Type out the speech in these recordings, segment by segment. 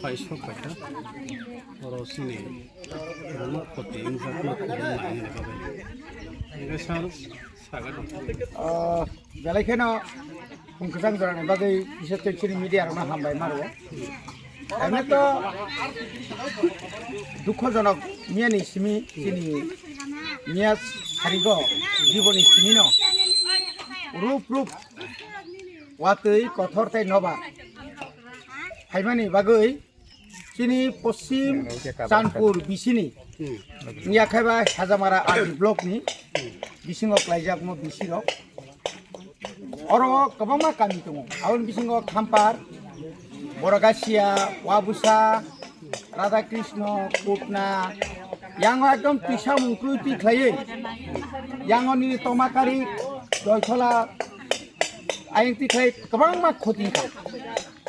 Paisok kata orang sini rumah poti ingat nak kurang main ni kabe. Ini sangat jalai kena pungkasan orang bagai bisa terciri media orang hambai maru. Ini tu দুঃখজনক মিয়ানি সিমি যিনি মিয়া হারিগ জীবনী সিমি ন রূপ রূপ ওয়াতই কথরতাই নবা হাইমানি বাগৈ চিনি পশ্চিম চানপুর বিসিনি নিয়াখাইবা হাজামারা আদি ব্লকনি বিসিङক লাইजाकमो बिसिङक अर गोबां गामि दङ आउन बिसिङक खाम्पार बरगासिया वाबुसा राधाकृष्ण कोटना यांग एकदम पिसा मुंक्रुइ तिख्लायै यांगनि तमाकारी दयथला आयं तिख्लाय गोबां मा खतिखा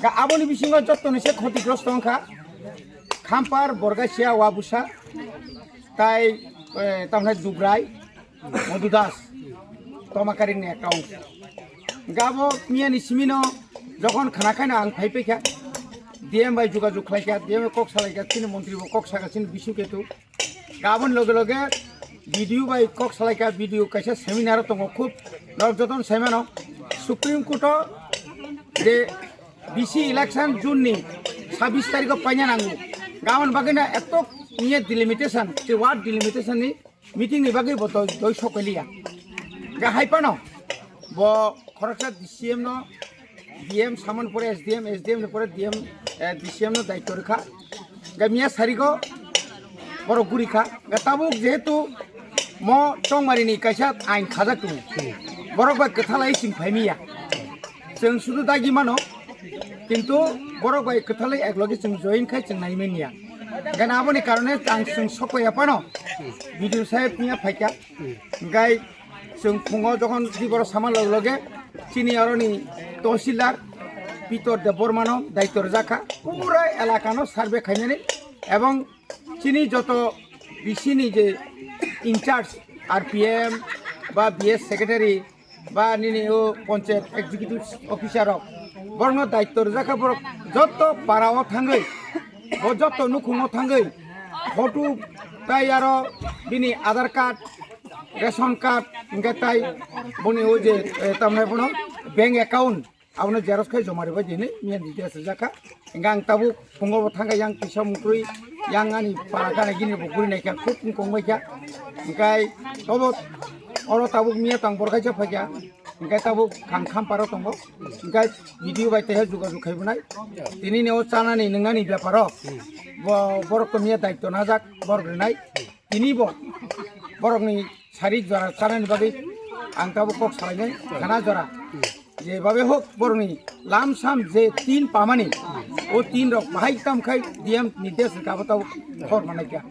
गा आबोनि बिसिङाव जत्तनैसे खतिग्रस्त अंखा खाम्पार बरगासिया वाबुसा ताई तामने दुब्राय मधुदास तमाकारिनि एकाउन्ट गाबो मियानि सिमिनो যখন খানা খাইনা आं फाइफैखा ডিএম बाय যোগাযোগ खालायखा ডিএम कक सालायखा चिनि मन्त्रि कक सागासिनो बिसुकेतु गाबोन लगे लगे भिडिअ बाय कक सालायखा भिडिअ कायसा सेमिनार दङ खुब नरजतन सेमिनार सुप्रीम कोर्ट जे बिसि इलेक्शन जुननि 26 तारिख पाइना नांगौ गाबोन बागैना एत निये डिलिमिटेशन जे वार्ड डिलिमिटेशननि मिटिं नि बागै बत दय सकलिया गा हाइपानो ब खरकसा डिसिएम न ডিএম সামন পরে এসডিএম পরে ডিএম ডিসিএম নো দায়িত্ব রেখা গামিয়া সারিগো বড় গুরিখা তাবুক যেহেতু ম টংমারিনি কাইসা আইন খাজাকু বড় বাই কথালাই সিং ফাইমিয়া जों শুধু দাগি মানো কিন্তু বড় বাই কথালাই একলগে जों জয়েন খাই जों নাইমেনিয়া গানা আবনি কারণে আং जों সকয়া পানো ভিডিও সাহেব নিয়া ফাইকা গাই जों फुङाव যখন দিবর সামান লগে চিনি আরনি तहसिलदार पितर देव बर्मानो दायित्व जाखा पूरा एलाकानो सार्वे खाइनानै एवं चिनी जत बिसिनि जे इनचार्ज आरपीएम बा बीएस सेक्रेटारि बा निनि ओ पंचायत एक्जिक्यूटिव अफिसार बरनो दायित्व जाखा बर जत पाराव थांगै ब जत नुखुङाव थांगै फटो ताई आरो बिनि आधार कार्ड रेशन कार्ड इंगे ताई बनि ओ जे तामने बनो बैंक अकाउंट आवनो जेरक्स खाय जमारे बायदि नै मियान डिटेल्स जाखा इंगा आं ताबु फुङाव थांगा yang पिसा मुक्रुइ yang ani para kana gini बुकुरि नायखा खुब कंबायखा इंगाय तब अरो ताबु मिया तां बरखायसा फायखा इंगाय ताबु खांखाम पारो तंगो इंगाय भिडिअ बायते हे जुगा जुखायबनाय दिनि नेव चानानि नोंगानि बेपार बरक मिया दायित्व नाजाक बरग्रनाय दिनि बरकनि सारि जरा चानानि बागै आं ताबु कक सालायनाय खाना जरा जेबाबे होक बरनि लाम साम जे 3 पामानि ओ 3 रक बाहाय तामखाय डीएम निर्देश गाबताव खर मानायखा